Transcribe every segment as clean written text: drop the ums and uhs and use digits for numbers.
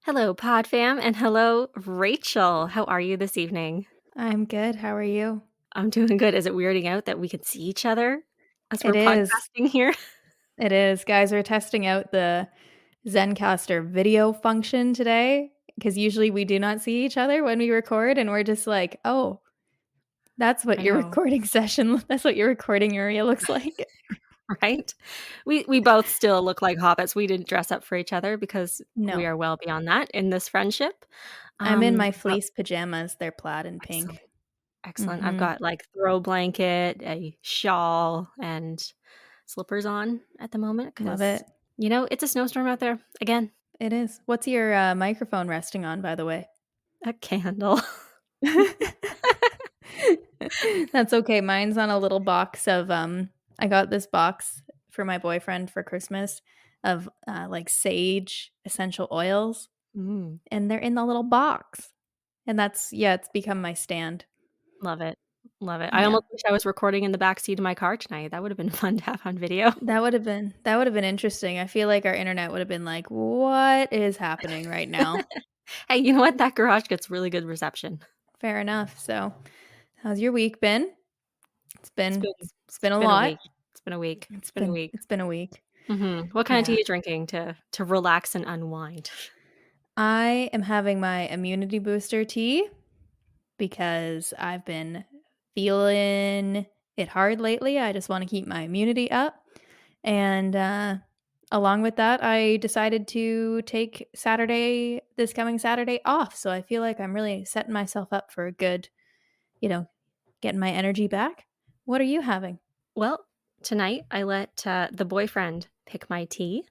Hello, Pod Fam, and hello, Rachel. How are you this evening? I'm good. How are you? I'm doing good. Is it weirding out that we can see each other as we're It is. podcasting here? It is. Guys, we're testing out the Zencaster video function today because usually we do not see each other when we record, and we're just like, oh, that's what I your know, recording session, that's what your recording area looks like. right? We both still look like hobbits. We didn't dress up for each other because we No, are well beyond that in this friendship. I'm in my But fleece pajamas. They're plaid and excellent, pink. excellent. I've Mm-hmm. got like throw blanket, a shawl, and slippers on at the moment Love because it. it's a snowstorm out there again. It is. What's your microphone resting on, by the way? A candle. That's okay. Mine's on a little box of I got this box for my boyfriend for Christmas of like sage essential oils, Mm. and they're in the little box. And it's become my stand. Love it. Love it. I Yeah. almost wish I was recording in the backseat of my car tonight. That would have been fun to have on video. That would have been interesting. I feel like our internet would have been like, "What is happening right now?" Hey, you know what? That garage gets really good reception. Fair enough. So, how's your week been? It's It's been been it's been it's a been a lot. week. It's been a week. It's It's been a been week. it's been a week. What kind of tea are Yeah. you drinking to relax and unwind? I am having my immunity booster tea because I've been feeling it hard lately. I just want to keep my immunity up. And along with that, I decided to take this coming Saturday off. So I feel like I'm really setting myself up for a good, you know, getting my energy back. What are you having? Well, tonight I let the boyfriend pick my tea.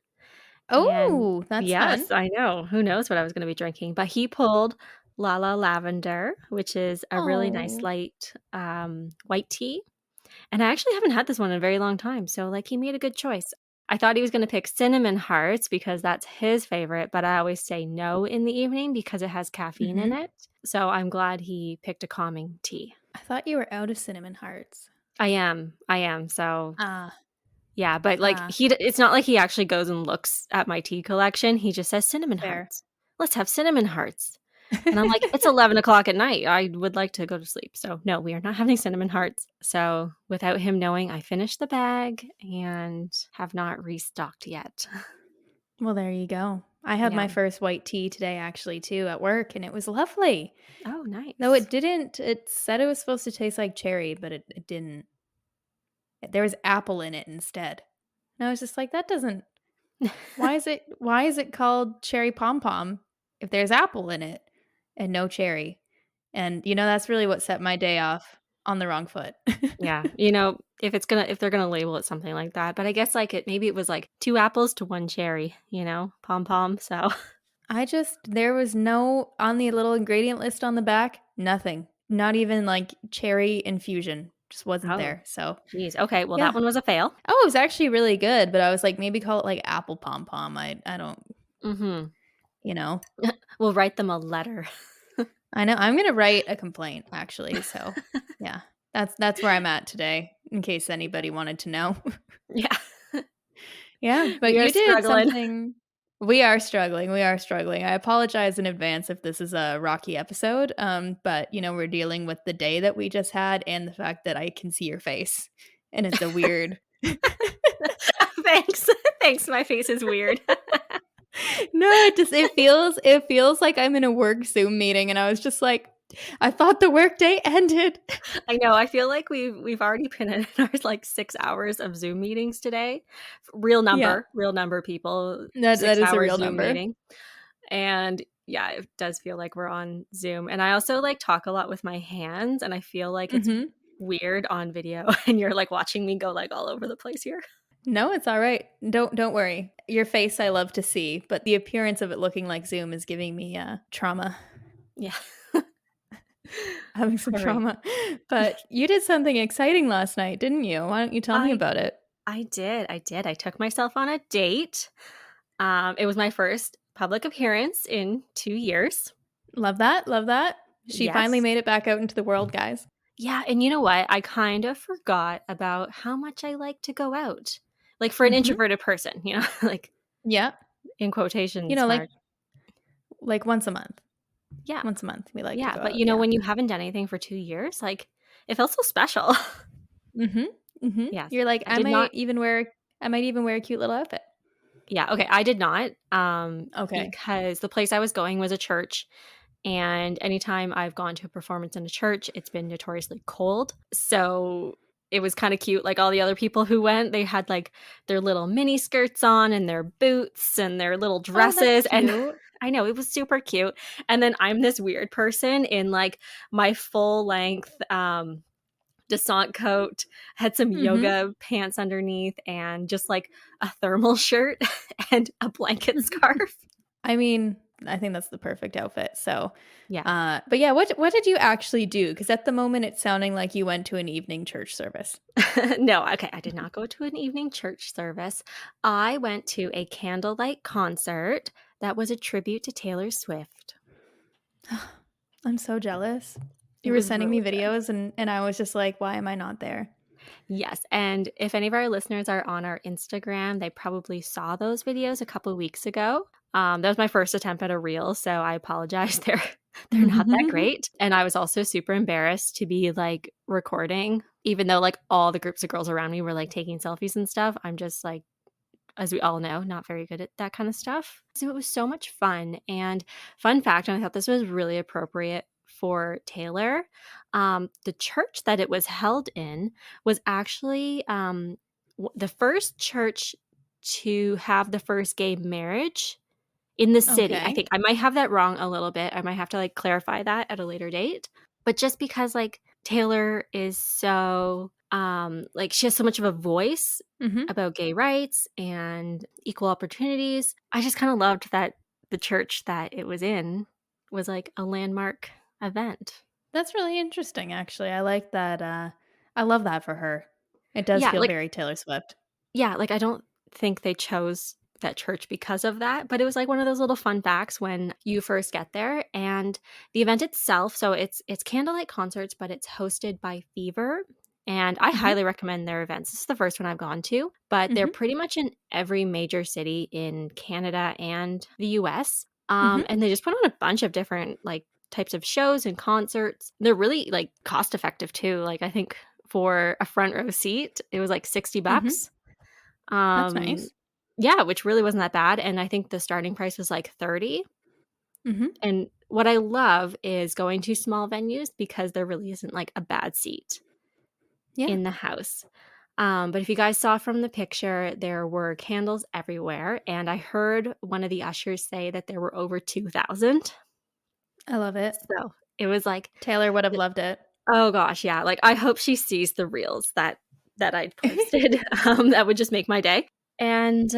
And Oh, that's fun. yes, I know. Who knows what I was going to be drinking? But he pulled LaLa Lavender, which is a really nice Oh, light white tea. And I actually haven't had this one in a very long time, so, like, he made a good choice. I thought he was gonna pick cinnamon hearts because that's his favorite, but I always say no in the evening because it has caffeine in hmm. it, so I'm glad he picked a calming tea. I thought you were out of cinnamon hearts. I am, so Ah, yeah, but, like, ah, it's not like he actually goes and looks at my tea collection, he just says, "Cinnamon fair. hearts. Let's have cinnamon hearts." And I'm like, "It's 11 o'clock at night, I would like to go to sleep." So, no, we are not having cinnamon hearts. So, without him knowing, I finished the bag and have not restocked yet. Well, there you go. I had Yeah. my first white tea today actually too at work, and it was lovely. Oh, Though nice. it didn't it said it was supposed to taste like cherry, but it didn't. There was apple in it instead. And I was just like, that doesn't why is it called cherry pom pom if there's apple in it and no cherry? And that's really what set my day off on the wrong foot. Yeah, if they're gonna label it something like that, but I guess, like, maybe it was, like, 2 apples to 1 cherry, pom-pom, so There was no on the little ingredient list on the back, nothing. Not even like cherry infusion. Just wasn't Oh, there. So, geez, okay, well, that yeah. one was a fail. Oh, it was actually really good, but I was like, maybe call it like apple pom pom. I don't, Mhm. you know. We'll write them a letter. I know I'm gonna write a complaint actually. So, yeah, that's where I'm at today. In case anybody wanted to know. Yeah. Yeah, but We are you did struggling. something. We are struggling. We are struggling. I apologize in advance if this is a rocky episode. But we're dealing with the day that we just had and the fact that I can see your face, and it's a weird. Thanks. Thanks, my face is weird. No, it feels like I'm in a work Zoom meeting, and I was just like, I thought the workday ended. I know, I feel like we've already been in our, like, 6 hours of Zoom meetings today. Yeah, Real number people, that 6 is a hours real Zoom number. meeting, and, yeah, it does feel like we're on Zoom, and I also, like, talk a lot with my hands, and I feel like it's Hmm. weird on video, and you're, like, watching me go, like, all over the place here. No, it's all right. Don't worry. Your face I love to see, but the appearance of it looking like Zoom is giving me trauma. Yeah. Having some Sorry. trauma. But you did something exciting last night, didn't you? Why don't you tell me I about it? I did. I took myself on a date. It was my first public appearance in 2 years. Love that. Love that. She finally Yes. made it back out into the world, guys. Yeah, and you know what? I kind of forgot about how much I like to go out. Like, for an Mhm. introverted person, like, Yeah. in You quotations know, like mark. like once a month. Yeah. Once a month, we like to Yeah, go but, out. Yeah. when you haven't done anything for 2 years, like, it felt so special. Mhm. Mhm. Yes. You're like, I did not. I might even wear a cute little outfit. Yeah, okay, I did not, Okay. because the place I was going was a church, and anytime I've gone to a performance in a church, it's been notoriously cold, so it was kinda cute, like, all the other people who went, they had, like, their little mini skirts on and their boots and their little Oh, that's dresses, and cute. I know, it was super cute, and then I'm this weird person in, like, my full length, descente coat, had some Mhm. yoga pants underneath, and just, like, a thermal shirt and a blanket scarf. I mean, I think that's the perfect outfit. So, Yeah. but yeah, what did you actually do? Because at the moment, it's sounding like you went to an evening church service. No, okay, I did not go to an evening church service. I went to a candlelight concert that was a tribute to Taylor Swift. I'm so jealous. It You were was sending me really good. videos, and I was just like, why am I not there? Yes, and if any of our listeners are on our Instagram, they probably saw those videos a couple weeks ago. That was my first attempt at a reel, so I apologize. They're not that great, and I was also super embarrassed to be, like, recording, even though, like, all the groups of girls around me were, like, taking selfies and stuff. I'm just, like, as we all know, not very good at that kind of stuff. So it was so much fun. And fun fact, and I thought this was really appropriate for Taylor, the church that it was held in was actually the first church to have the first gay marriage in the city. I Okay. think I might have that wrong a little bit. I might have to like clarify that at a later date. But just because like Taylor is so like she has so much of a voice Mhm. about gay rights and equal opportunities, I just kind of loved that the church that it was in was like a landmark event. That's really interesting, actually. I like that. I love that for her. It does Yeah, feel like very Taylor Swift. Yeah, like, I don't think they chose that church because of that, but it was, like, one of those little fun facts when you first get there, and the event itself so it's candlelight concerts, but it's hosted by Fever, and I Mhm. highly recommend their events. This is the first one I've gone to, but they're Mhm. pretty much in every major city in Canada and the US, Mhm. and they just put on a bunch of different, like, types of shows and concerts. They're really, like, cost effective too, like, I think for a front row seat, it was, like, 60 Mhm. bucks. That's Um, nice. yeah, which really wasn't that bad, and I think the starting price was, like, 30, Mhm. and what I love is going to small venues because there really isn't, like, a bad seat Yeah. in the house. But if you guys saw from the picture, there were candles everywhere, and I heard one of the ushers say that there were over 2,000. I love it. So, it was like Taylor would have th loved it. oh gosh, yeah, like, I hope she sees the reels that I posted, that would just make my day. And,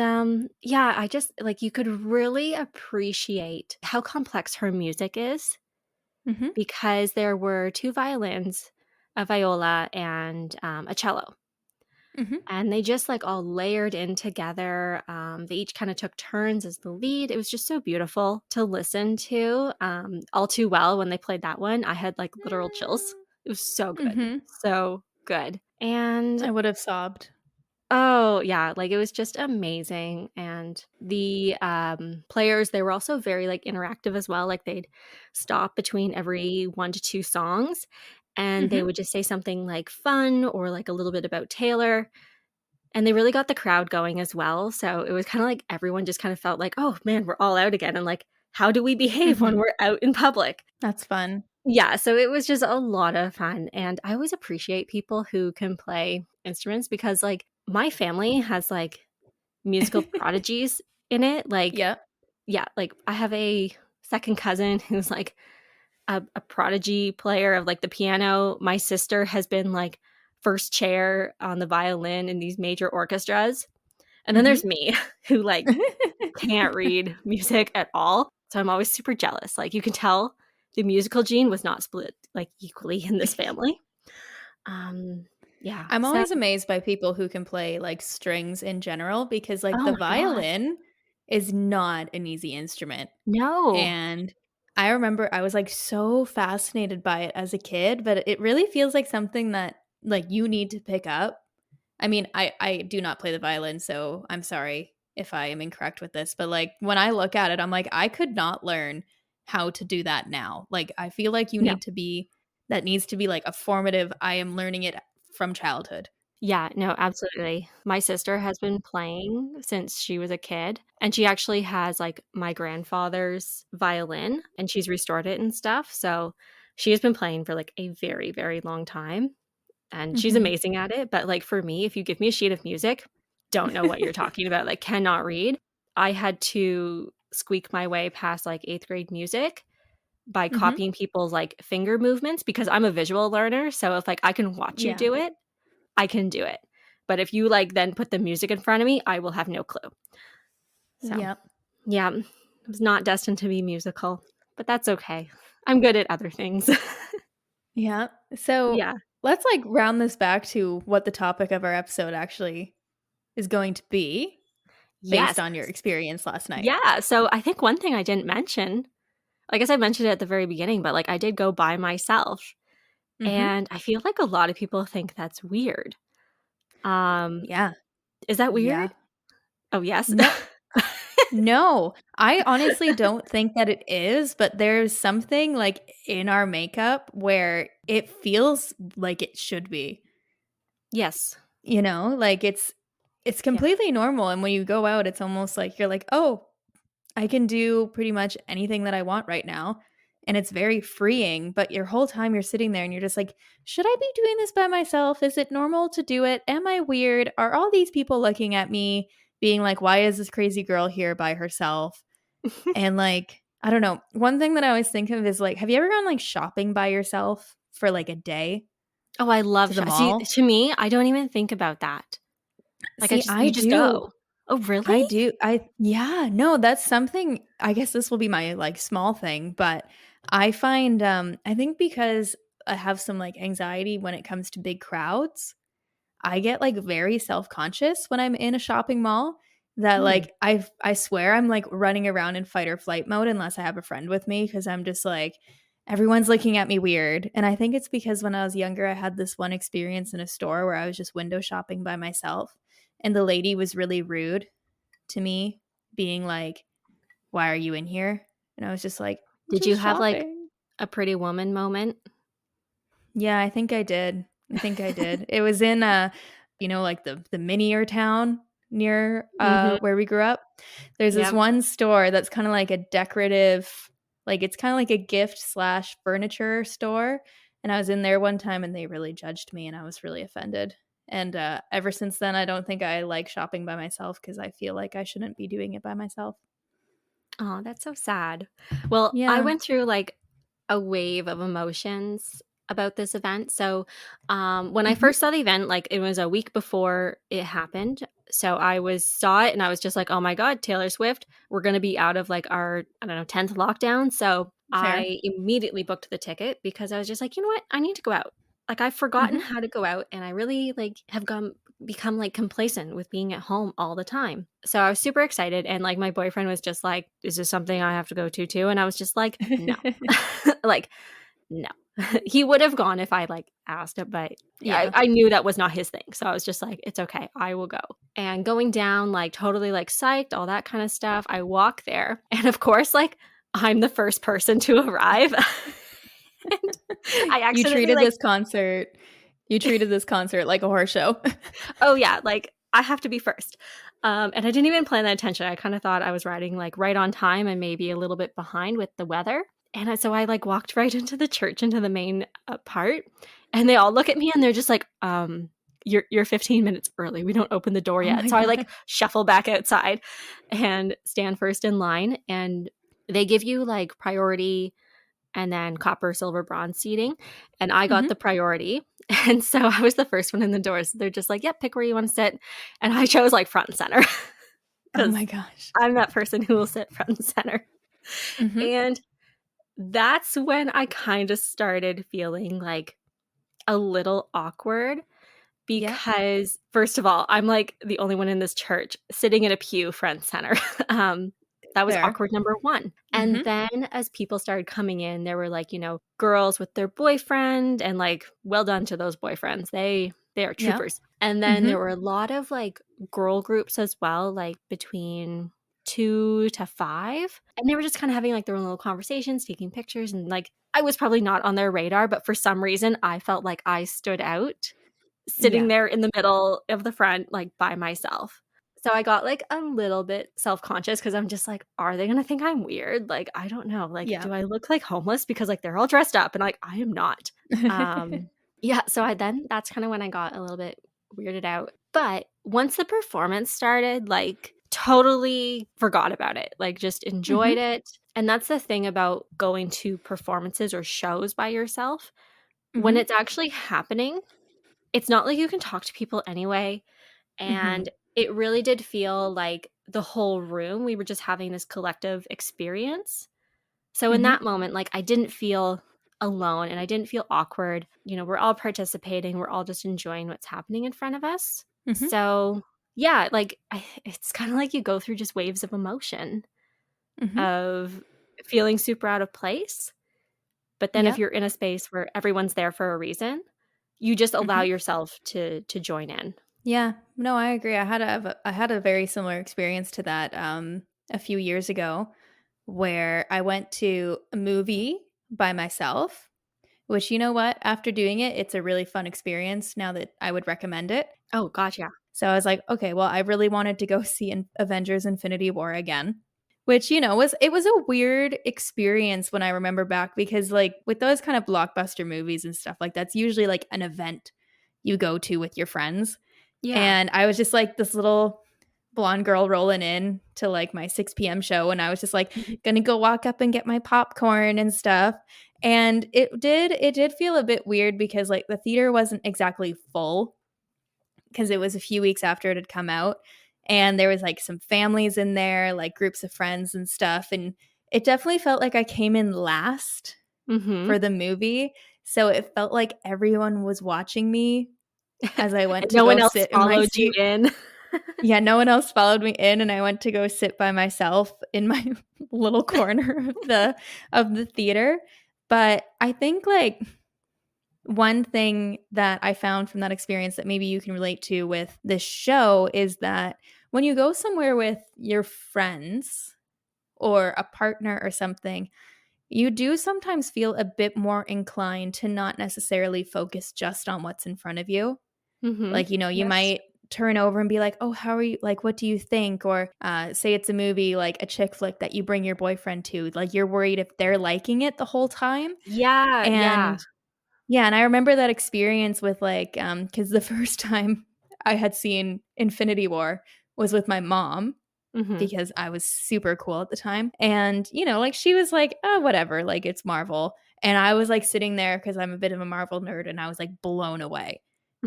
yeah, I just like, you could really appreciate how complex her music is Mhm. because there were 2 violins, a viola, and, a cello, Mhm. and they just, like, all layered in together, they each kinda took turns as the lead. It was just so beautiful to listen to, All Too Well, when they played that one, I had, like, literal chills. It was so good, Mhm. so good, and I would have sobbed. oh, yeah, like, it was just amazing, and the, players, they were also very, like, interactive as well, like, they'd stop between every 1 to 2 songs, and they Mhm. would just say something, like, fun or, like, a little bit about Taylor, and they really got the crowd going as well, so it was kinda like everyone just kind of felt like, "Oh, man, we're all out again," and, like, "How do we behave when Mhm. we're out in public?" That's fun. Yeah, so it was just a lot of fun, and I always appreciate people who can play instruments because, like, my family has, like, musical prodigies in it, like Yep. yeah, like, I have a second cousin who's, like, a prodigy player of, like, the piano. My sister has been, like, 1st chair on the violin in these major orchestras, and then Mhm. there's me who, like, can't read music at all, so I'm always super jealous, like, you can tell the musical gene was not split, like, equally in this family. Um, yeah, I'm so always amazed by people who can play, like, strings in general because, like, oh the my god. violin is not an easy instrument, No. and I remember I was, like, so fascinated by it as a kid, but it really feels like something that, like, you need to pick up. I mean, I do not play the violin, so I'm sorry. if I am incorrect with this, but like when I look at it, I'm like, I could not learn how to do that now. Like, I feel like No. that needs to be like a formative, I am learning it from childhood. Yeah, no, absolutely. My sister has been playing since she was a kid, and she actually has, like, my grandfather's violin, and she's restored it and stuff, so she has been playing for, like, a very, very long time, and she's Mhm. amazing at it, but, like, for me, if you give me a sheet of music, don't know what you're talking about, like, cannot read. I had to squeak my way past, like, 8th grade music by Mhm. copying people's, like, finger movements because I'm a visual learner, so if, like, I can watch you Yeah. do it, I can do it. But if you, like, then put the music in front of me, I will have no clue. So, Yep. yeah, I was not destined to be musical, but that's okay. I'm good at other things. Yeah. So Yeah. let's like round this back to what the topic of our episode actually is going to be based Yes. on your experience last night. Yeah, so I think one thing I didn't mention, I guess I mentioned it at the very beginning, but, like, I did go by myself, Mhm. and I feel like a lot of people think that's weird. Um, Yeah. is that Yeah. weird? Oh, yes? No. No. I honestly don't think that it is, but there's something like in our makeup where it feels like it should be. Yes. You know, like it's Yeah. completely normal and when you go out it's almost like you're like, "Oh, I can do pretty much anything that I want right now." And it's very freeing, but your whole time you're sitting there and you're just like, "Should I be doing this by myself? Is it normal to do it? Am I weird? Are all these people looking at me being like, why is this crazy girl here by herself?" And like, I don't know. One thing that I always think of is like, have you ever gone like shopping by yourself for like a day Oh, I love to the sho see, mall? to me, I don't even think about that. Like, I See, just I you just do. go. Oh, really? I do. I Yeah, no, that's something I guess this will be my, like, small thing, but I find, I think because I have some, like, anxiety when it comes to big crowds, I get, like, very self-conscious when I'm in a shopping mall that, Hmm. like, I swear I'm, like, running around in fight or flight mode unless I have a friend with me because 'cause I'm just like, everyone's looking at me weird, and I think it's because when I was younger, I had this one experience in a store where I was just window shopping by myself, and the lady was really rude to me, being like, "Why are you in here?" And I was just like, "I'm Did you just have, like, shopping." a Pretty Woman moment? Yeah, I think I did. I think I did. It was in, like the minier town near, Mhm. where we grew up. There's this Yep. one store that's kinda like a decorative like, it's kinda like a gift/furniture store, and I was in there one time, and they really judged me, and I was really offended. And, ever since then, I don't think I like shopping by myself because I feel like I shouldn't be doing it by myself. Oh, that's so sad. Well, I Yeah. went through, like, a wave of emotions about this event. So, when I Mhm. first saw the event, like, it was a week before it happened. So saw it and I was just like, "Oh my god, Taylor Swift, we're gonna be out of, like, our, I don't know, 10th lockdown." So, Fair. I immediately booked the ticket because I was just like, "You know what? I need to go out." Like, I've forgotten Mhm. how to go out, and I really, like, have become, like, complacent with being at home all the time. So I was super excited, and, like, my boyfriend was just like, "Is this something I have to go to too?" And I was just like, "No." Like, no. He would have gone if I, like, asked him, but Yeah. I knew that was not his thing, so I was just like, "It's okay, I will go." And going down, like, totally, like, psyched, all that kinda stuff, I walk there, and of course, like, I'm the first person to arrive, and I You accidentally, treated like this concert you treated this concert like a horror show. oh, yeah, like, I have to be first. And I didn't even plan that attention. I kinda thought I was riding, like, right on time and maybe a little bit behind with the weather. And so I, like, walked right into the church, into the main, part, and they all look at me and they're just like, you're 15 minutes early. We don't open the door Oh yet." my So I, like, god. shuffle back outside and stand first in line, and they give you, like, priority and then copper, silver, bronze seating, and I got Mhm. the priority, and so I was the first one in the doors. They're just like, "Yep, pick where you wanna sit," and I chose, like, front and center Oh because my gosh. I'm that person who will sit front and center, Mhm. and that's when I kinda started feeling, like, a little awkward Yep. because, first of all, I'm, like, the only one in this church sitting in a pew front center. Um, that was Fair. awkward number 1, and Mhm. then as people started coming in, there were, like, girls with their boyfriend and, like, well done to those boyfriends. They are Yep. troopers. And then there Mhm. were a lot of, like, girl groups as well, like, between 2 to 5, and they were just kinda having, like, their own little conversations, taking pictures, and, like, I was probably not on their radar, but for some reason, I felt like I stood out, sitting Yeah. there in the middle of the front, like, by myself. So I got, like, a little bit self-conscious because 'cause I'm just like, "Are they gonna think I'm weird?" Like, I don't know, like, Yeah. do I look, like, homeless because, like, they're all dressed up and, like, I am not. Um, yeah, so I then that's kinda when I got a little bit weirded out, but once the performance started, like, totally forgot about it, like, just enjoyed Mhm. it, and that's the thing about going to performances or shows by yourself. When Mhm. it's actually happening, it's not like you can talk to people anyway, Mhm. and it really did feel like the whole room, we were just having this collective experience. So in Mhm. that moment, like, I didn't feel alone and I didn't feel awkward. We're all participating, we're all just enjoying what's happening in front of us. Mhm. So, yeah, like, it's kinda like you go through just waves of emotion, Mhm. of feeling super out of place, but then if Yep. you're in a space where everyone's there for a reason, you just allow Mhm. yourself to join in. Yeah. No, I agree. I had a very similar experience to that, a few years ago where I went to a movie by myself, which, you know what? After doing it, it's a really fun experience now that I would recommend it. Oh, gosh, yeah. So I was like, "Okay, well, I really wanted to go see Avengers: Infinity War again," which, was a weird experience when I remember back because, like, with those kind of blockbuster movies and stuff, like, that's usually, like, an event you go to with your friends, Yeah. and I was just, like, this little blonde girl rolling in to, like, my 6 p.m. show, and I was just, like, gonna go walk up and get my popcorn and stuff, and it did feel a bit weird because, like, the theater wasn't exactly full, because it was a few weeks after it had come out, and there was, like, some families in there, like, groups of friends and stuff, and it definitely felt like I came in last Mhm. for the movie, so it felt like everyone was watching me as I went And to no go one else sit in my followed you seat. in. Yeah, no one else followed me in, and I went to go sit by myself in my little corner of the theater, but I think, like, one thing that I found from that experience that maybe you can relate to with this show is that when you go somewhere with your friends or a partner or something, you do sometimes feel a bit more inclined to not necessarily focus just on what's in front of you. Mhm. Like, you Yes. might turn over and be like, "Oh, how are you? Like, what do you think?" Or say it's a movie like a chick flick that you bring your boyfriend to. Like, you're worried if they're liking it the whole time. Yeah, yeah. And yeah, and I remember that experience with, like, because the first time I had seen Infinity War was with my mom Mhm. because I was super cool at the time, and, like, she was like, "Oh, whatever, like, it's Marvel," and I was, like, sitting there because 'cause I'm a bit of a Marvel nerd, and I was, like, blown away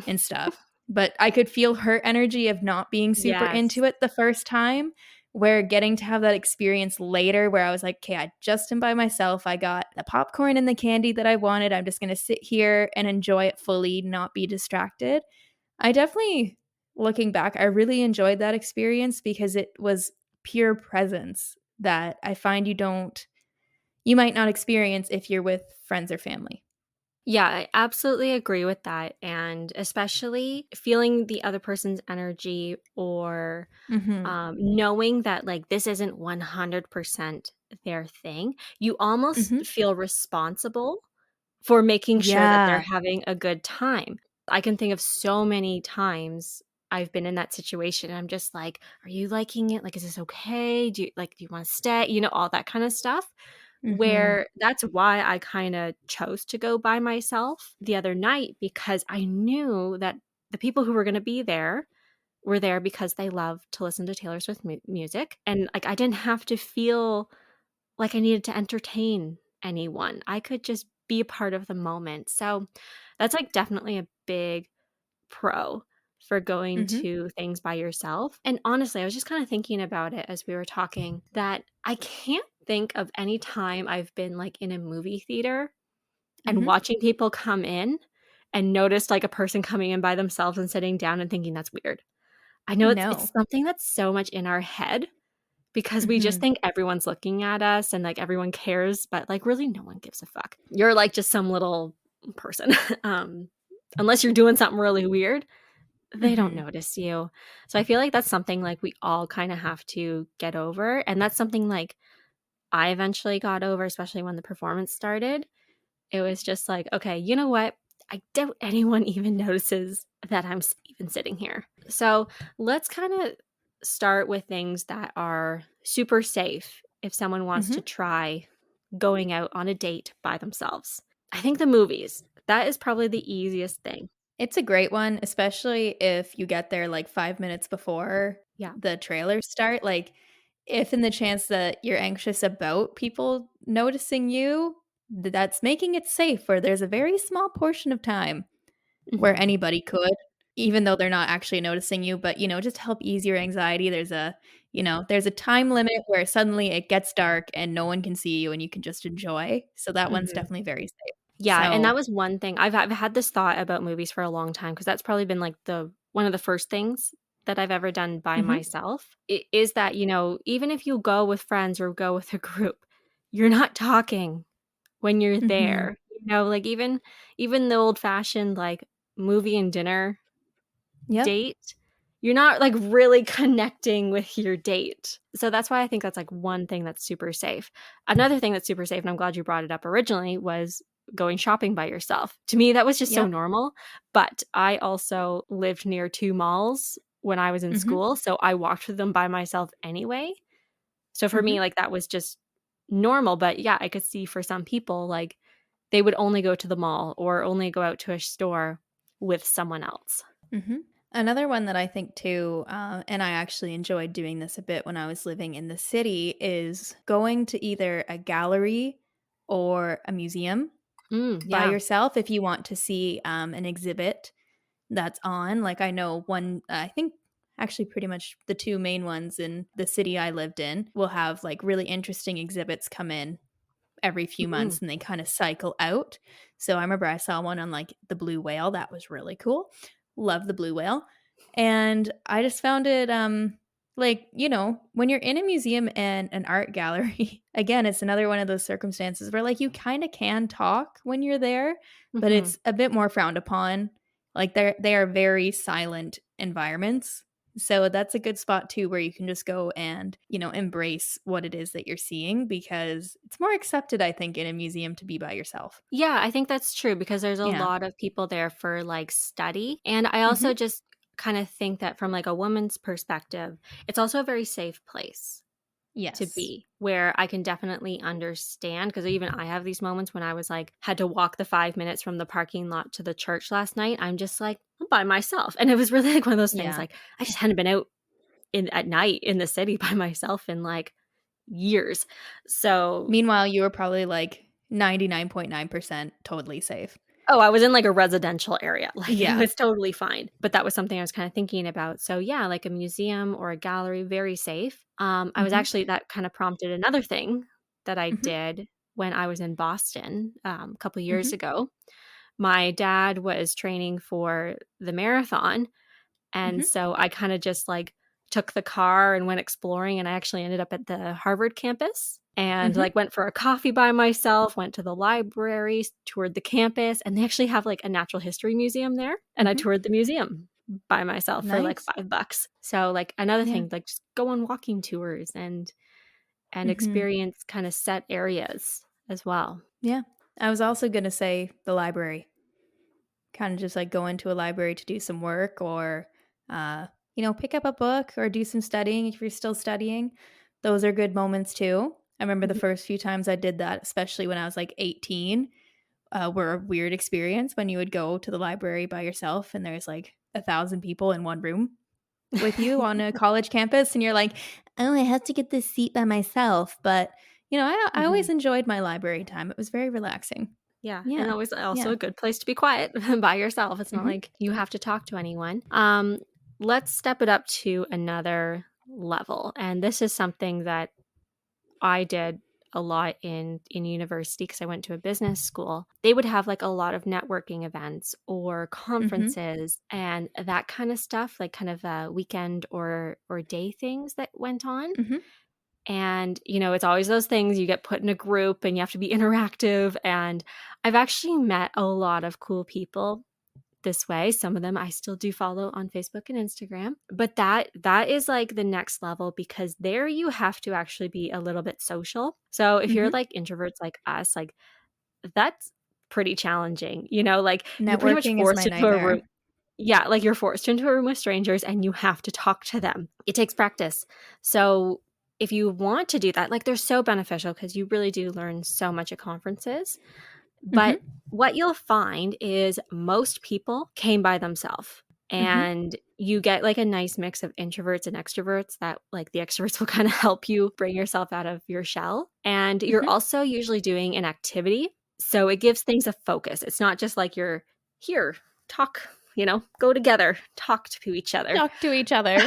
and stuff, but I could feel her energy of not being super Yes. into it the first time, where getting to have that experience later where I was like, "Okay, I just am by myself, I got the popcorn and the candy that I wanted, I'm just gonna sit here and enjoy it fully, not be distracted." I definitely looking back, I really enjoyed that experience because it was pure presence that I find you might not experience if you're with friends or family. Yeah, I absolutely agree with that, and especially feeling the other person's energy or, Mhm. knowing that, like, this isn't 100% their thing. You almost Mhm. feel responsible for making sure that they're Yeah. having a good time. I can think of so many times I've been in that situation, and I'm just like, "Are you liking it? Like, is this okay? Do you wanna stay?" All that kinda stuff, Mhm. where that's why I kinda chose to go by myself the other night because I knew that the people who were gonna be there were there because they love to listen to Taylor Swift music, and, like, I didn't have to feel like I needed to entertain anyone. I could just be a part of the moment. So that's, like, definitely a big pro for going Mhm. to things by yourself. And honestly, I was just kinda thinking about it as we were talking that I can't think of any time I've been, like, in a movie theater and Mhm. watching people come in and noticed, like, a person coming in by themselves and sitting down and thinking that's weird. I know it's No. something that's so much in our head because we just Mhm. think everyone's looking at us and, like, everyone cares, but, like, really no one gives a fuck. You're, like, just some little person. Um, Unless you're doing something really weird, they don't Mhm. notice you. So I feel like that's something like we all kind of have to get over. And that's something like I eventually got over, especially when the performance started. It was just like, okay, you know what? I doubt anyone even notices that I'm even sitting here. So let's kind of start with things that are super safe if someone wants to Mhm. try going out on a date by themselves. I think the movies, that is probably the easiest thing. It's a great one, especially if you get there, like, 5 minutes before Yeah. the trailers start, like, if in the chance that you're anxious about people noticing you, that's making it safe where there's a very small portion of time where Hmm. anybody could, even though they're not actually noticing you, but, just to help ease your anxiety, there's a time limit where suddenly it gets dark and no one can see you and you can just enjoy, so that one's Hmm. definitely very safe. Yeah, and that So was one thing. I've had this thought about movies for a long time because that's probably been like the one of the first things that I've ever done by Mhm, myself. Is that, even if you go with friends or go with a group, you're not talking when you're mhm. there. Like even the old-fashioned like movie and dinner Yep, date, you're not, like, really connecting with your date. So that's why I think that's, like, one thing that's super safe. Another thing that's super safe, and I'm glad you brought it up originally, was going shopping by yourself. To me, that was just so yep, normal, but I also lived near 2 malls when I was in mhm, school, so I walked through them by myself anyway. So for mhm, me, like, that was just normal, but yeah, I could see for some people, like, they would only go to the mall or only go out to a store with someone else. mhm. Another one that I think too, and I actually enjoyed doing this a bit when I was living in the city, is going to either a gallery or a museum by Yeah. yourself if you want to see, an exhibit that's on. Like, I know one I think actually pretty much the 2 main ones in the city I lived in will have, like, really interesting exhibits come in every few Mhm. months and they kind of cycle out. So I remember I saw one on like the blue whale. That was really cool. Love the blue whale. And I just found it like, when you're in a museum and an art gallery, again, it's another one of those circumstances where like you kind of can talk when you're there, but Mhm. it's a bit more frowned upon. Like they are very silent environments, so that's a good spot too where you can just go and, embrace what it is that you're seeing because it's more accepted, I think, in a museum to be by yourself. Yeah, I think that's true because there's a Yeah. lot of people there for, like, study, and I also Mhm. just kinda think that from, like, a woman's perspective, it's also a very safe place to Yes. be, where I can definitely understand. Because even I have these moments when I was, like had to walk the 5 minutes from the parking lot to the church last night, I'm just like, "I'm by myself," and it was really, like, one of those things, Yeah. like, I just hadn't been out at night in the city by myself in, like, years. So Meanwhile, you were probably like 99.9% totally safe. oh, I was in, like, a residential area, like, it Yeah. was totally fine, but that was something I was kinda thinking about, so, yeah, like a museum or a gallery, very safe. I was Mhm. actually that kinda prompted another thing that I Mhm. did when I was in Boston, a couple years Mhm. ago. My dad was training for the marathon, and Mhm. so I kinda just, like, took the car and went exploring, and I actually ended up at the Harvard campus and, Mhm. like, went for a coffee by myself, went to the libraries, toured the campus, and they actually have, like, a natural history museum there, and I Mhm. toured the museum by myself for, like, Nice. $5. So, like, another Yeah. thing, like, just go on walking tours and Mhm. experience kinda set areas as well. Yeah. I was also gonna say the library. Kinda just, like, go into a library to do some work or, pick up a book or do some studying if you're still studying. Those are good moments too. I remember the Mhm. first few times I did that, especially when I was, like, 18, were a weird experience when you would go to the library by yourself and there's, like, 1,000 people in one room with you on a college campus, and you're like, "Oh, I have to get this seat by myself," but, I always Mhm. enjoyed my library time. It was very relaxing. Yeah, and Yeah. always also Yeah. a good place to be quiet by yourself. It's not Mhm. like you have to talk to anyone. Let's step it up to another level. And this is something that I did a lot in university because I went to a business school. They would have like a lot of networking events or Mhm. conferences and that kind of stuff, like kind of weekend or day things that went on. Mhm. And, it's always those things you get put in a group and you have to be interactive. And I've actually met a lot of cool people this way. Some of them I still do follow on Facebook and Instagram. But that is like the next level, because there you have to actually be a little bit social. So if you're Mhm. like introverts like us, like that's pretty challenging, like you're pretty much Networking is forced my into a room. nightmare. Yeah, like you're forced into a room with strangers and you have to talk to them. It takes practice. So if you want to do that, like they're so beneficial because you really do learn so much at conferences. Mhm. But what you'll find is most people came by themselves, Mhm. and you get like a nice mix of introverts and extroverts that like the extroverts will kind of help you bring yourself out of your shell. And you're Mhm. also usually doing an activity. So it gives things a focus. It's not just like you're here, talk, go together, talk to each other. Talk to each other.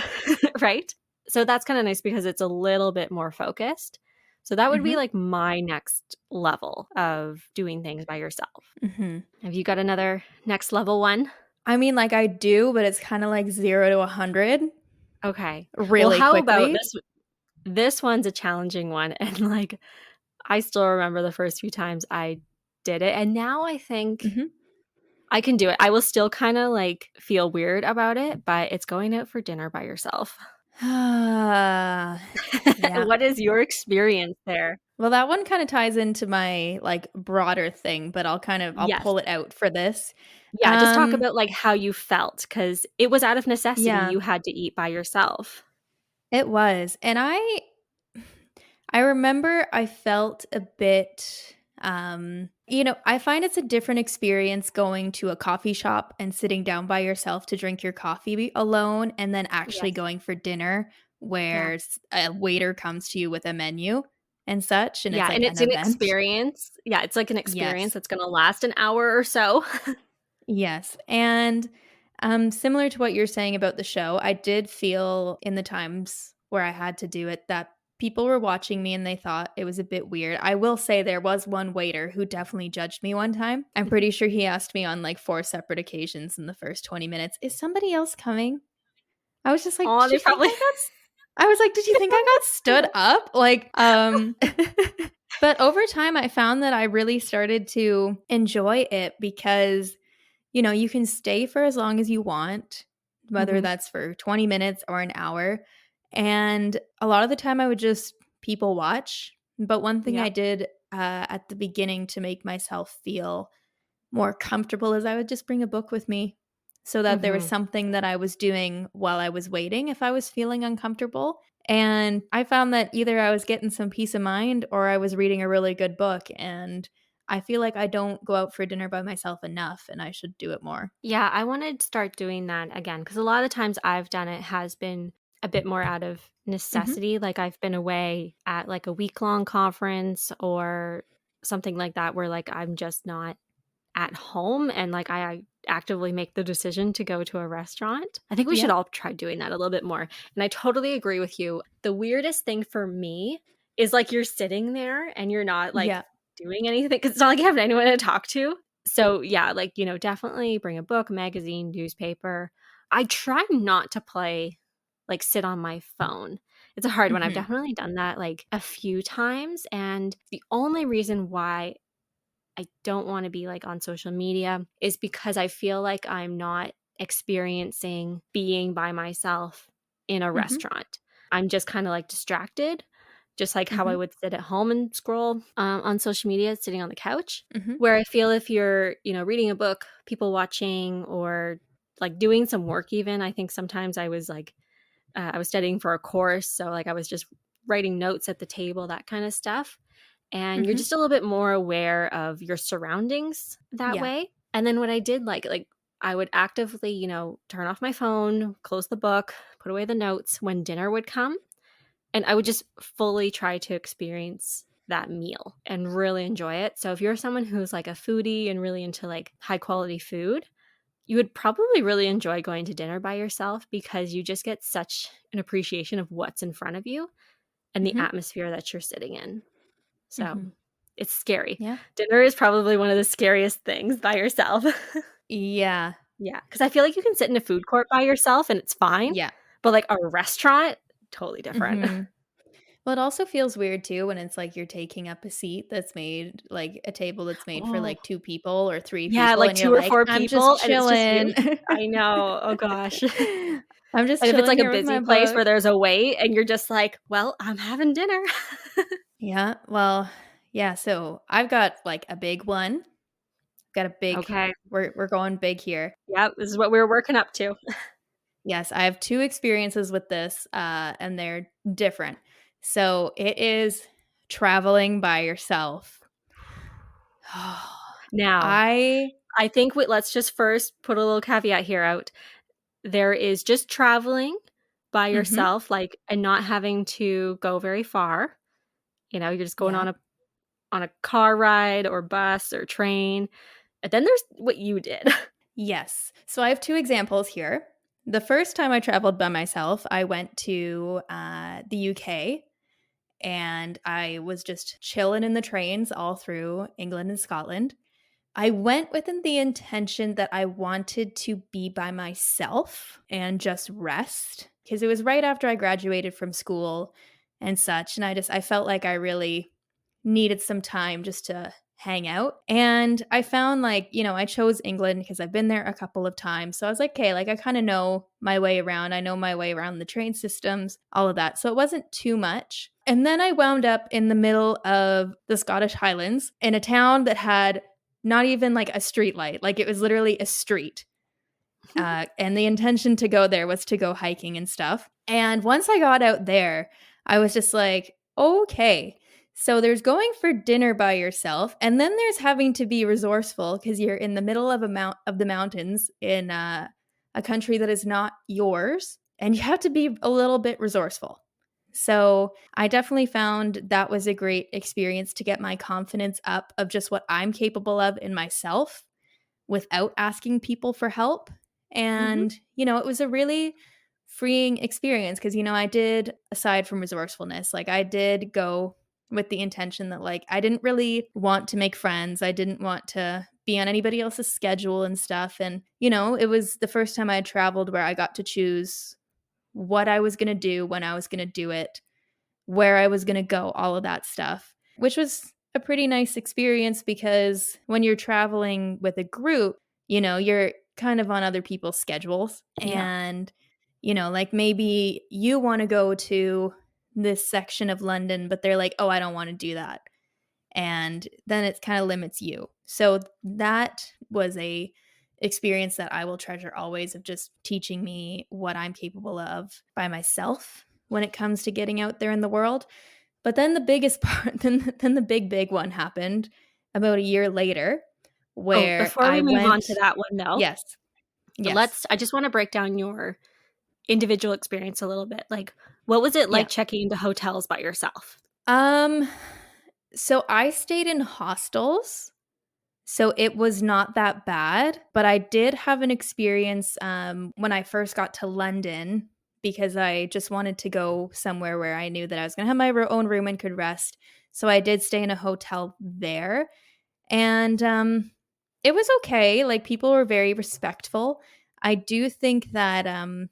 Right? So that's kind of nice because it's a little bit more focused. So that would be Mhm. like my next level of doing things by yourself. Mhm. Have you got another next level one? I mean, like, I do, but it's kinda like 0 to 100 Okay. Well, really how about quickly. this one's a challenging one, and like I still remember the first few times I did it, and now I think Mhm. I can do it. I will still kind of like feel weird about it, but it's going out for dinner by yourself. Ah, yeah. What is your experience there? Well, that one kinda ties into my, like, broader thing, but I'll Yes. pull it out for this. Yeah, just talk about, like, how you felt, because it was out of necessity, Yeah, you had to eat by yourself. it was, and I remember I felt a bit, I find it's a different experience going to a coffee shop and sitting down by yourself to drink your coffee alone, and then actually Yes. going for dinner Yeah. where a waiter comes to you with a menu and such, and it's Yeah, like and an it's an event. experience. Yeah, it's like an experience Yes. that's gonna last an hour or so. Yes, and, similar to what you're saying about the show, I did feel in the times where I had to do it that people were watching me and they thought it was a bit weird. I will say there was one waiter who definitely judged me one time. I'm pretty sure he asked me on, like, 4 separate occasions in the first 20 minutes, "Is somebody else coming?" I was just like, Aw, "Did they you think probably I got s" I was like, "Did you they think I probably got stood got up?" Like, scared. but over time, I found that I really started to enjoy it because you can stay for as long as you want, whether Mhm. that's for 20 minutes or an hour. And a lot of the time, I would just people watch. But one thing I Yep. did at the beginning to make myself feel more comfortable is I would just bring a book with me so that there was Mhm. something that I was doing while I was waiting if I was feeling uncomfortable. And I found that either I was getting some peace of mind or I was reading a really good book. And I feel like I don't go out for dinner by myself enough and I should do it more. Yeah, I wanna start doing that again, because a lot of times I've done it has been a bit more out of Mhm. necessity, like, I've been away at, like, a week-long conference or something like that where, like, I'm just not at home and, like, I actively make the decision to go to a restaurant. I think we should Yeah. all try doing that a little bit more, and I totally agree with you. The weirdest thing for me is, like, you're sitting there and you're not, like, Yeah. doing anything because it's not like you have anyone to talk to. So, yeah, like, definitely bring a book, magazine, newspaper. I try not to play like, sit on my phone. It's a hard one. I've Mhm. definitely done that, like, a few times, and the only reason why I don't wanna be, like, on social media is because I feel like I'm not experiencing being by myself in a Mhm. restaurant. I'm just kinda, like, distracted, just like how I Mhm. would sit at home and scroll, on social media sitting on the couch, Mhm. where I feel if you're, reading a book, people watching, or, like, doing some work even. I think sometimes I was studying for a course, so, like, I was just writing notes at the table, that kinda stuff, and you're Mhm. just a little bit more aware of your surroundings that Yeah. way. And then what I did, like, I would actively, turn off my phone, close the book, put away the notes when dinner would come, and I would just fully try to experience that meal and really enjoy it. So if you're someone who's, like, a foodie and really into, like, high quality food, you would probably really enjoy going to dinner by yourself because you just get such an appreciation of what's in front of you and the Mhm. atmosphere that you're sitting in. So, Mhm. it's scary. Yeah. Dinner is probably one of the scariest things by yourself. Yeah. Yeah, because I feel like you can sit in a food court by yourself and it's fine, Yeah. but, like, a restaurant, totally different. Mhm. Well, it also feels weird too when it's like you're taking up a seat that's made like a table that's made for Oh, like 2 people or 3 yeah, people, like and you're 2 or like, 4 "I'm just people, and it's just you. chilling. I know, oh gosh. I'm just And if it's chilling like a here with busy my place book." where there's a wait and you're just like, "Well, I'm having dinner." Yeah, well, yeah, so I've got, like, a big one. Got a big Okay. we're going big here. Yep, this is what we were working up to. Yes, I have 2 experiences with this, and they're different. So, it is traveling by yourself. Now, I I think let's just first put a little caveat here out. There is just traveling by Mhm. yourself, like, and not having to go very far. You're just going Yeah. on a car ride or bus or train. And then there's what you did. Yes. So, I have 2 examples here. The first time I traveled by myself, I went to, the UK, and I was just chilling in the trains all through England and Scotland. I went with the intention that I wanted to be by myself and just rest because it was right after I graduated from school and such, and I felt like I really needed some time just to hang out. And I found like, I chose England because I've been there a couple of times. So I was like, okay, like I kind of know my way around. I know my way around the train systems, all of that. So it wasn't too much. And then I wound up in the middle of the Scottish Highlands in a town that had not even like a street light. Like it was literally a street. And the intention to go there was to go hiking and stuff. And once I got out there, I was just like, okay. So there's going for dinner by yourself, and then there's having to be resourceful because you're in the middle of the mountains in a country that is not yours, and you have to be a little bit resourceful. So I definitely found that was a great experience to get my confidence up of just what I'm capable of in myself without asking people for help. Mhm. And, it was a really freeing experience because, I did, aside from resourcefulness, like I did go with the intention that, like, I didn't really want to make friends. I didn't want to be on anybody else's schedule and stuff. And, it was the first time I had traveled where I got to choose what I was going to do, when I was going to do it, where I was going to go, all of that stuff, which was a pretty nice experience because when you're traveling with a group, you're kind of on other people's schedules. Yeah. And, like maybe you want to go to this section of London, but they're like, oh, I don't want to do that. And then it kind of limits you. So that was a experience that I will treasure always, of just teaching me what I'm capable of by myself when it comes to getting out there in the world. But then the biggest part, then the big one happened about a year later, Oh, where before I we move on went. to that one though, Yes, yes. I just wanna break down your individual experience a little bit. Like, what was it Yeah. like checking into hotels by yourself? Um, so I stayed in hostels. So it was not that bad, but I did have an experience when I first got to London because I just wanted to go somewhere where I knew that I was going to have my own room and could rest. So I did stay in a hotel there, and it was okay. Like people were very respectful. I do think that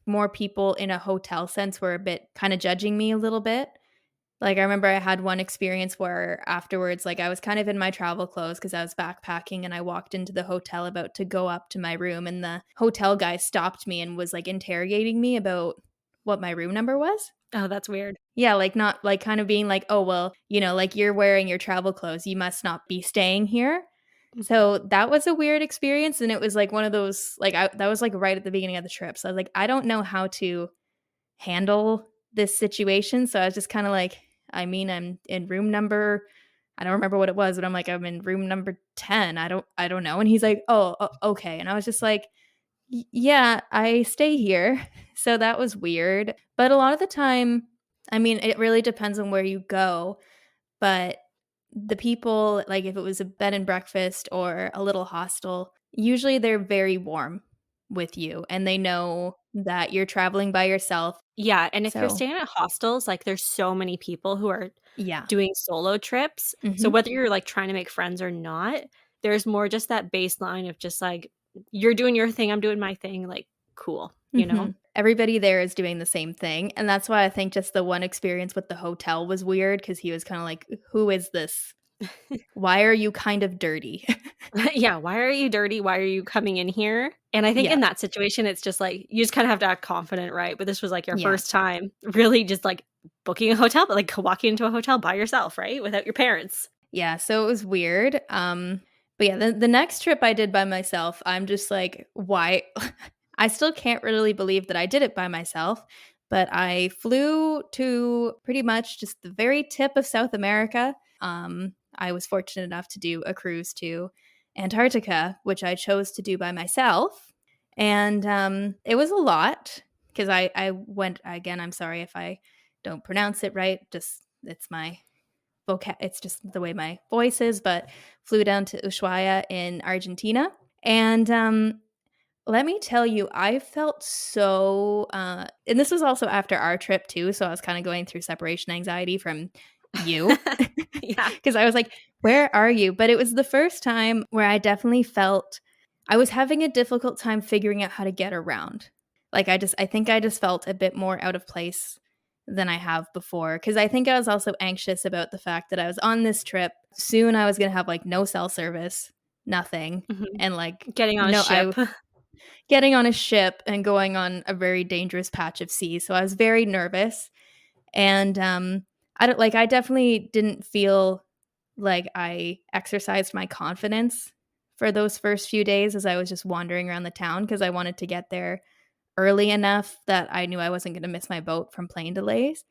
more people in a hotel sense were a bit kind of judging me a little bit. Like, I remember I had one experience where afterwards, like, I was kind of in my travel clothes because I was backpacking, and I walked into the hotel about to go up to my room, and the hotel guy stopped me and was, like, interrogating me about what my room number was. Oh, that's weird. Yeah, like, not like, kind of being like, "Oh, well, like, you're wearing your travel clothes, you must not be staying here." Mhm. So, that was a weird experience, and it was, like, one of those like, that was, like, right at the beginning of the trip, so I was like, "I don't know how to handle this situation." So I was just kind of like, I mean, I'm in room number, I don't remember what it was, but I'm like, I'm in room number 10. I don't know. And he's like, oh, okay. And I was just like, yeah, I stay here." So that was weird. But a lot of the time, I mean, it really depends on where you go. But the people, like if it was a bed and breakfast or a little hostel, usually they're very warm with you and they know that you're traveling by yourself. Yeah, and if you're So, staying at hostels, like, there's so many people who are yeah. doing solo trips, so Mhm. whether you're, like, trying to make friends or not, there's more just that baseline of just, like, "You're doing your thing, I'm doing my thing," like, cool. you know? Everybody there is doing the same thing, and that's why I think just the one experience with the hotel was weird because he was kinda like, "Who is this? Why are you kind of dirty?" Yeah, "Why are you dirty? Why are you coming in here?" And I think Yeah, in that situation, it's just, like, you just kinda have to act confident, right? But this was, like, your yeah. first time really just, like, booking a hotel, but, like, walking into a hotel by yourself, right? Without your parents. Yeah, so it was weird, but yeah, the next trip I did by myself, I'm just like, "Why?" I still can't really believe that I did it by myself, but I flew to pretty much just the very tip of South America. I was fortunate enough to do a cruise to Antarctica, which I chose to do by myself, and, it was a lot because I went again, I'm sorry if I don't pronounce it right, just it's my it's just the way my voice is, but flew down to Ushuaia in Argentina. And let me tell you, I felt so, and this was also after our trip too. So I was kind of going through separation anxiety from you Yeah. because I was like, where are you? But it was the first time where I definitely felt I was having a difficult time figuring out how to get around. Like, I think I just felt a bit more out of place than I have before. Cause I think I was also anxious about the fact that I was on this trip. Soon I was going to have like no cell service, nothing. Mhm. And like, Getting on a no, ship. getting on a ship and going on a very dangerous patch of sea. So I was very nervous. And I definitely didn't feel like I exercised my confidence for those first few days as I was just wandering around the town because I wanted to get there early enough that I knew I wasn't going to miss my boat from plane delays.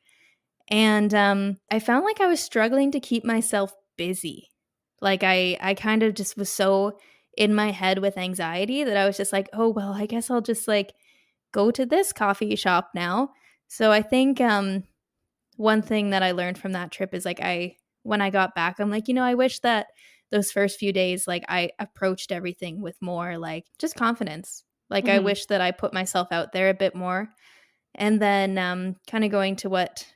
And I found like I was struggling to keep myself busy. Like I kind of just was so in my head with anxiety that I was just like, oh well, I guess I'll just like go to this coffee shop now. So I think one thing that I learned from that trip is like I when I got back, I'm like, I wish that those first few days, like I approached everything with more like just confidence. Like I Mhm. wish that I put myself out there a bit more. And then kind of going to what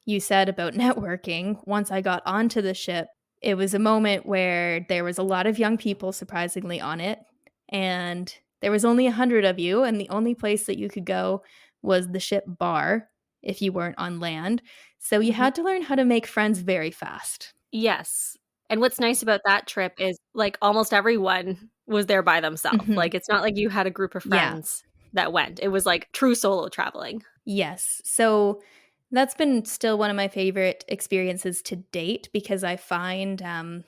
you said about networking, once I got onto the ship, it was a moment where there was a lot of young people surprisingly on it. And there was only 100 of you, and the only place that you could go was the ship bar if you weren't on land. So you Mhm. had to learn how to make friends very fast. Yes. And what's nice about that trip is, like, almost everyone was there by themselves. Mhm. Like, it's not like you had a group of Yeah. friends that went. It was, like, true solo traveling. Yes. So that's been still one of my favorite experiences to date because I find, and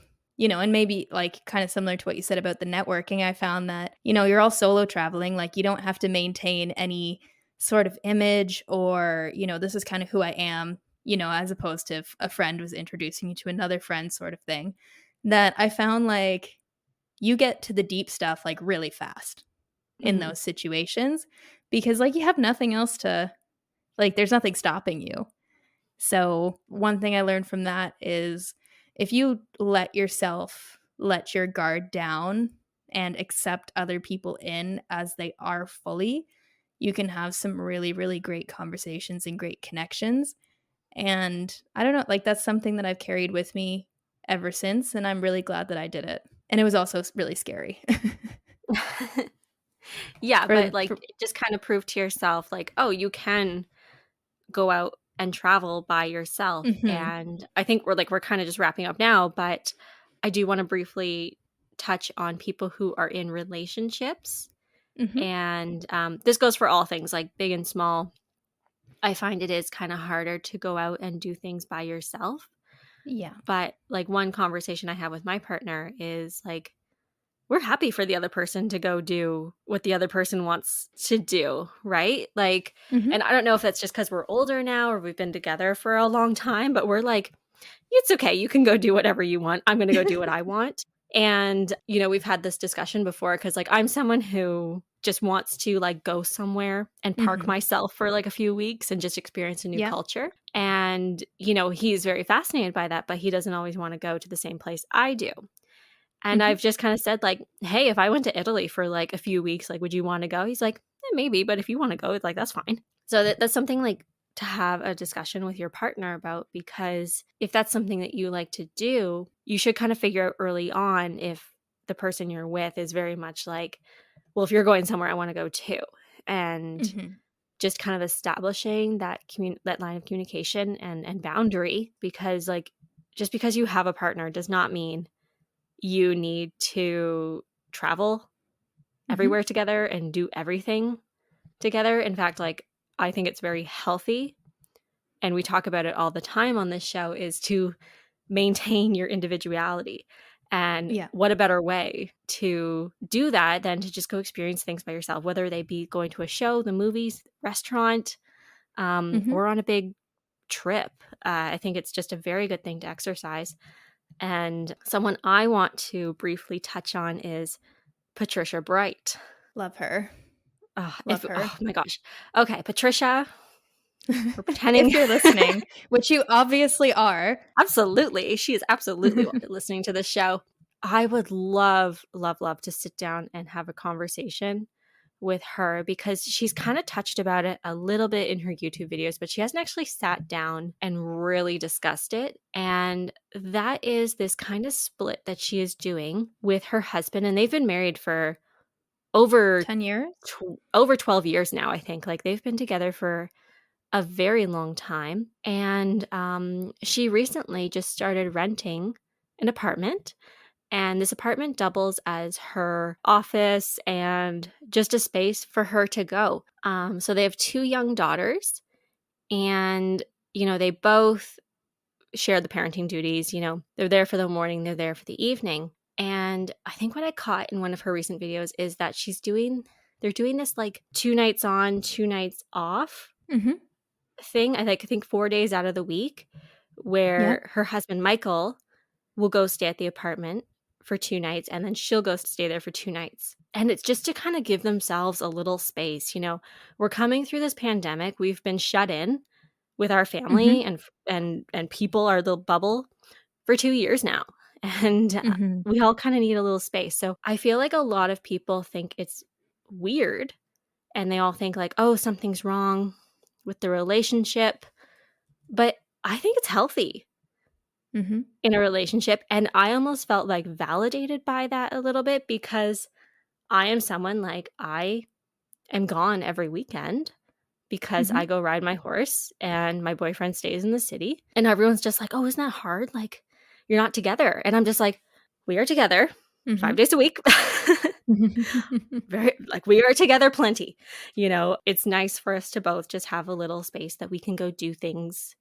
maybe like kind of similar to what you said about the networking, I found that, you're all solo traveling. Like you don't have to maintain any sort of image or, this is kind of who I am, as opposed to if a friend was introducing you to another friend sort of thing. That I found like you get to the deep stuff like really fast in Mhm. those situations because like you have nothing else to like, there's nothing stopping you. So, one thing I learned from that is if you let your guard down and accept other people in as they are fully, you can have some really, really great conversations and great connections. And I don't know, like, that's something that I've carried with me ever since. And I'm really glad that I did it. And it was also really scary. Yeah, for, but, the, like, for it just kinda proved to yourself, like, "Oh, you can go out and travel by yourself." hmm And I think we're kinda just wrapping up now, but I do wanna briefly touch on people who are in relationships, hmm and, this goes for all things, like, big and small. I find it is kinda harder to go out and do things by yourself, Yeah. but, like, one conversation I have with my partner is, like, we're happy for the other person to go do what the other person wants to do, right? Like, hmm and I don't know if that's just because 'cause we're older now or we've been together for a long time, but we're like, "It's okay, you can go do whatever you want. I'm gonna go do what I want." And, we've had this discussion before because, like, I'm someone who just wants to, like, go somewhere and park hmm myself for, like, a few weeks and just experience a new Yeah. culture. And, he's very fascinated by that, but he doesn't always wanna go to the same place I do. And hmm I've just kinda said, like, "Hey, if I went to Italy for, like, a few weeks, like, would you wanna go?" He's like, maybe, but if you wanna go, like, that's fine." So that's something, like, to have a discussion with your partner about, because if that's something that you like to do, you should kinda figure out early on if the person you're with is very much like, "Well, if you're going somewhere, I wanna go too." and Mhm. just kind of establishing that line of communication and boundary, because like just because you have a partner does not mean you need to travel Mhm. everywhere together and do everything together. In fact, like I think it's very healthy, and we talk about it all the time on this show, is to maintain your individuality. And Yeah. what a better way to do that than to just go experience things by yourself, whether they be going to a show, the movies, restaurant, Mhm. or on a big trip. I think it's just a very good thing to exercise. And someone I want to briefly touch on is Patricia Bright. Love her. If Love her. oh my gosh, okay, Patricia, we're If pretending. you're listening, which you obviously are. Absolutely. She is absolutely listening to this show. I would love, love, love to sit down and have a conversation with her, because she's kind of touched about it a little bit in her YouTube videos, but she hasn't actually sat down and really discussed it. And that is this kind of split that she is doing with her husband. And they've been married for over 10 years? over 12 years now, I think. Like they've been together for a very long time. And she recently just started renting an apartment. And this apartment doubles as her office and just a space for her to go. So they have two young daughters, and, they both share the parenting duties. They're there for the morning, they're there for the evening. And I think what I caught in one of her recent videos is that they're doing this like 2 nights on, 2 nights off Mhm. thing. I think 4 days out of the week, Yeah. where her husband Michael will go stay at the apartment for 2 nights, and then she'll go stay there for 2 nights. And it's just to kind of give themselves a little space. We're coming through this pandemic. We've been shut in with our family Mhm. and people, our little bubble, for 2 years now. And Mhm. we all kind of need a little space. So I feel like a lot of people think it's weird, and they all think like, oh, something's wrong with the relationship. But I think it's healthy Mhm. in a relationship. And I almost felt like validated by that a little bit, because I am someone like I am gone every weekend because Mhm. I go ride my horse and my boyfriend stays in the city. And everyone's just like, oh, isn't that hard? Like, you're not together. And I'm just like, we are together Mhm. 5 days a week. Very, like, we are together plenty. It's nice for us to both just have a little space that we can go do things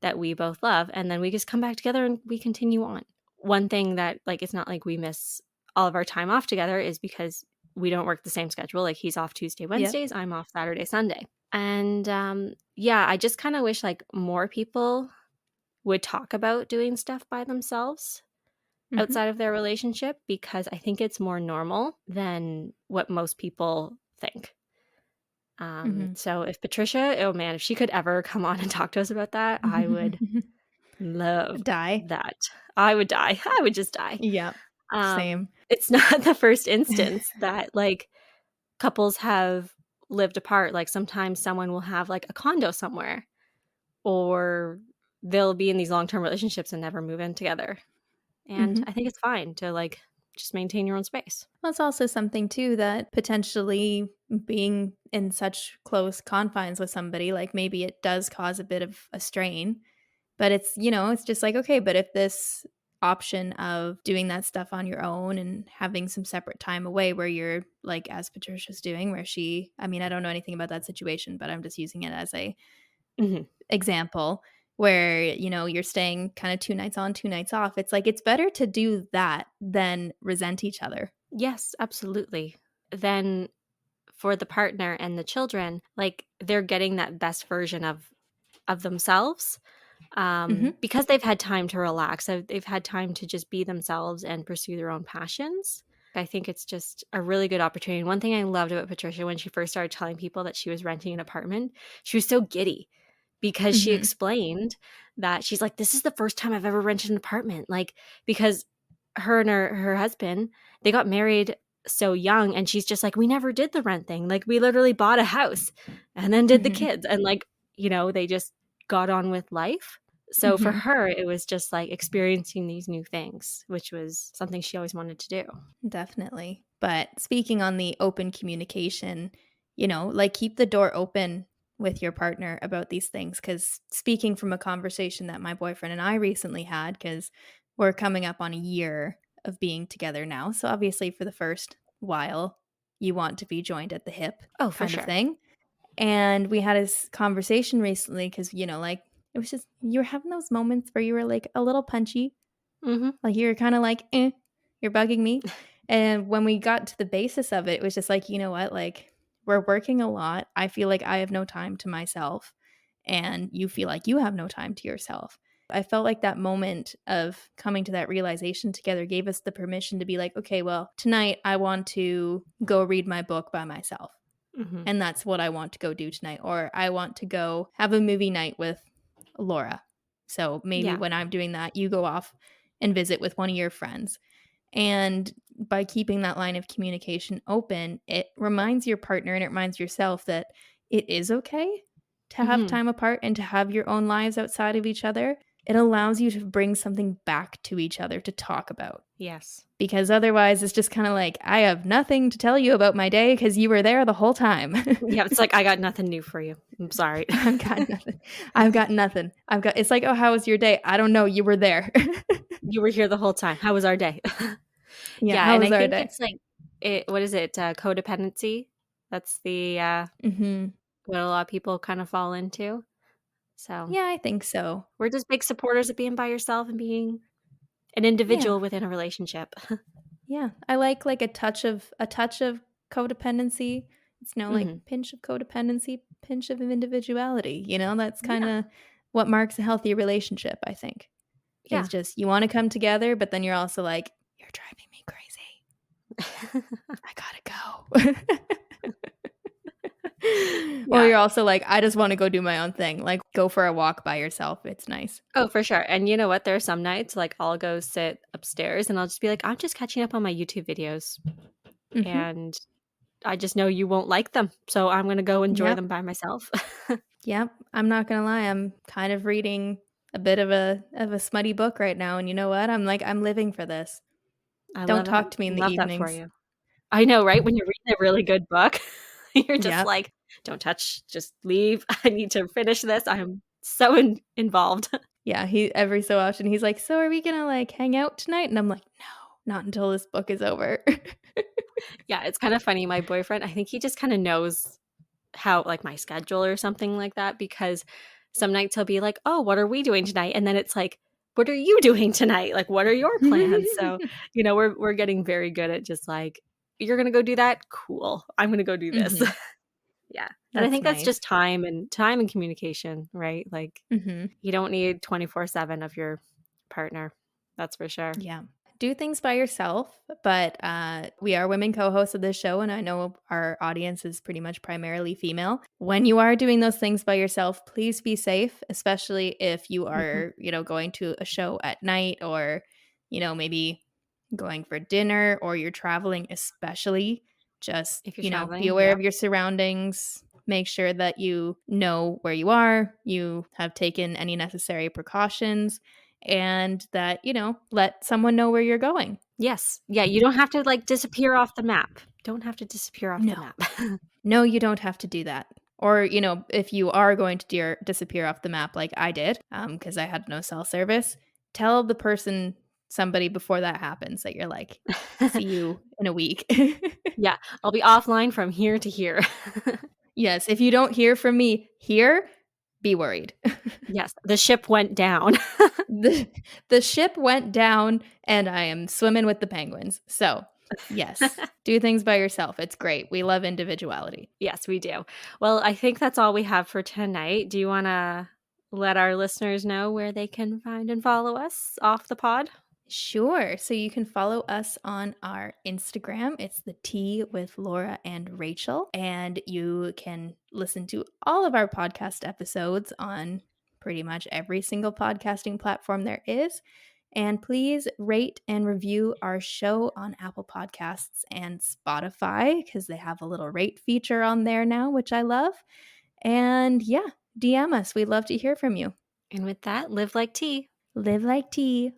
that we both love, and then we just come back together and we continue on. One thing that, like, it's not like we miss all of our time off together is because we don't work the same schedule. Like, he's off Tuesday, Yep. Wednesdays, I'm off Saturday, Sunday. And yeah, I just kind of wish like more people would talk about doing stuff by themselves Mhm. outside of their relationship, because I think it's more normal than what most people think. Mhm. So if Patricia, oh man, if she could ever come on and talk to us about that, I would love Die. that. I would die. I would just die. Yep. Same. It's not the first instance that, like, couples have lived apart. Like, sometimes someone will have, like, a condo somewhere, or they'll be in these long-term relationships and never move in together. And Mhm. I think it's fine to, like, just maintain your own space. Well, it's also something too that potentially being in such close confines with somebody, like, maybe it does cause a bit of a strain, but it's just like, okay, but if this option of doing that stuff on your own and having some separate time away where you're like, as Patricia's doing, where I mean, I don't know anything about that situation, but I'm just using it as a Mhm. example where, you're staying kind of 2 nights on, 2 nights off. It's like, it's better to do that than resent each other. Yes, absolutely. Then for the partner and the children, like, they're getting that best version of themselves, Mhm. because they've had time to relax. They've had time to just be themselves and pursue their own passions. I think it's just a really good opportunity. One thing I loved about Patricia when she first started telling people that she was renting an apartment, she was so giddy, because she Mhm. explained that she's like, this is the first time I've ever rented an apartment. Like, because her and her husband, they got married so young, and she's just like, we never did the rent thing. Like, we literally bought a house and then did the Mhm. kids, and like, they just got on with life. So for Mhm. her, it was just like experiencing these new things, which was something she always wanted to do. Definitely. But speaking on the open communication, like keep the door open with your partner about these things. Because speaking from a conversation that my boyfriend and I recently had, because we're coming up on a year of being together now. So obviously, for the first while, you want to be joined at the hip Oh, for kind of sure. thing. And we had this conversation recently because, like, it was just, you were having those moments where you were like a little punchy, Mhm. like you were kind of like, you're bugging me. And when we got to the basis of it, it was just like, you know what? Like, we're working a lot. I feel like I have no time to myself, and you feel like you have no time to yourself. I felt like that moment of coming to that realization together gave us the permission to be like, okay, well, tonight I want to go read my book by myself. Mhm. And that's what I want to go do tonight. Or I want to go have a movie night with Laura. So maybe Yeah. when I'm doing that, you go off and visit with one of your friends. And by keeping that line of communication open, it reminds your partner and it reminds yourself that it is okay to have Mhm. time apart and to have your own lives outside of each other. It allows you to bring something back to each other to talk about. Yes. Because otherwise, it's just kind of like, I have nothing to tell you about my day because you were there the whole time. Yeah, it's like, "I got nothing new for you. I'm sorry." I've got nothing. I've got nothing. It's like, oh, how was your day? I don't know. You were there. You were here the whole time. How was our day? Yeah. Yeah, How and was I our think day? it's like what is it? Codependency? That's Hmm. what a lot of people kind of fall into. So, Yeah, I think so. we're just big supporters of being by yourself and being an Yeah. individual within a relationship. Yeah. I like a touch of codependency. It's like Mhm. pinch of codependency, pinch of individuality. That's kind Yeah. of what marks a healthy relationship, I think. Is Yeah. just you want to come together, but then you're also like, you're driving me crazy. I gotta go. Or Yeah. you're also like, I just want to go do my own thing. Like, go for a walk by yourself. It's nice. Oh, for sure, and you know what? There are some nights, like, I'll go sit upstairs and I'll just be like, "I'm just catching up on my YouTube videos, Hmm. and I just know you won't like them, so I'm gonna go enjoy Yep. them by myself." Yep. I'm not gonna lie. I'm kind of reading a bit of a smutty book right now, and you know what? I'm living for this. I Don't love that. talk to me in the Love that for evenings. you. I know, right? When you're reading a really good book, you're just Yep. like, "Don't touch, just leave. I need to finish this. I'm so involved." Yeah. He every so often he's like, "So are we gonna like hang out tonight?" And I'm like, "No, not until this book is over." Yeah, it's kinda funny. My boyfriend, I think he just kinda knows how like, my schedule or something like that because some nights he'll be like, "Oh, what are we doing tonight?" And then it's like, "What are you doing tonight? Like, what are your plans?" So, we're getting very good at just like, "You're gonna go do that? Cool. I'm gonna go do this." Hmm. Yeah, and I That's think that's nice. just time and communication, right? Like, Hmm. you don't need 24/7 of your partner. That's for sure. Yeah. Do things by yourself, but we are women co hosts of this show, and I know our audience is pretty much primarily female. When you are doing those things by yourself, please be safe, especially if you Mhm. are, going to a show at night or, maybe going for dinner or you're traveling, especially. Just, If you're be traveling, aware of yep. your surroundings. Make sure that you know where you are, you have taken any necessary precautions and that, let someone know where you're going. Yes. Yeah, you don't have to, like, disappear off the map. Don't have to disappear off the No. map. No, you don't have to do that. Or, if you are going to disappear off the map like I did, because I had no cell service, tell somebody before that happens that you're like, see you in a week. Yeah, I'll be offline from here to here. Yes, if you don't hear from me here, be worried. Yes, the ship went down. the the ship went down and I am swimming with the penguins. So, yes, do things by yourself. It's great. We love individuality. Yes, we do. Well, I think that's all we have for tonight. Do you wanna let our listeners know where they can find and follow us off the pod? Sure. So you can follow us on our Instagram. It's the Tea with Laura and Rachel. And you can listen to all of our podcast episodes on pretty much every single podcasting platform there is. And please rate and review our show on Apple Podcasts and Spotify because they have a little rate feature on there now, which I love. And yeah, DM us. We'd love to hear from you. And with that, live like tea. Live like tea.